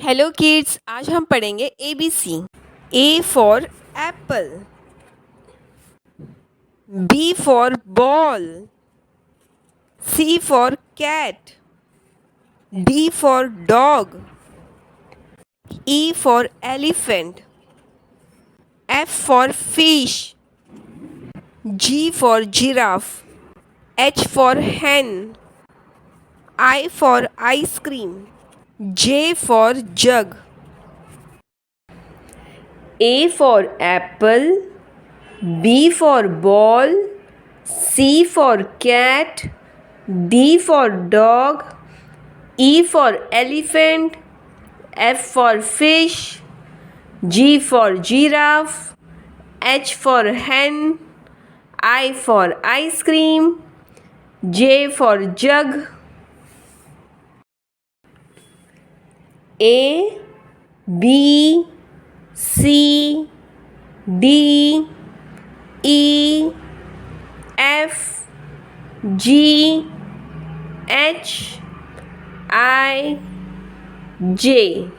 Hello kids, आज हम पढ़ेंगे ABC। A for apple, B for ball, C for cat, D for dog, E for elephant, F for fish, G for giraffe, H for hen, I for ice cream, J for jug. A for apple, B for ball, C for cat, D for dog, E for elephant, F for fish, G for giraffe, H for hen, I for ice cream, J for jug. A, B, C, D, E, F, G, H, I, J.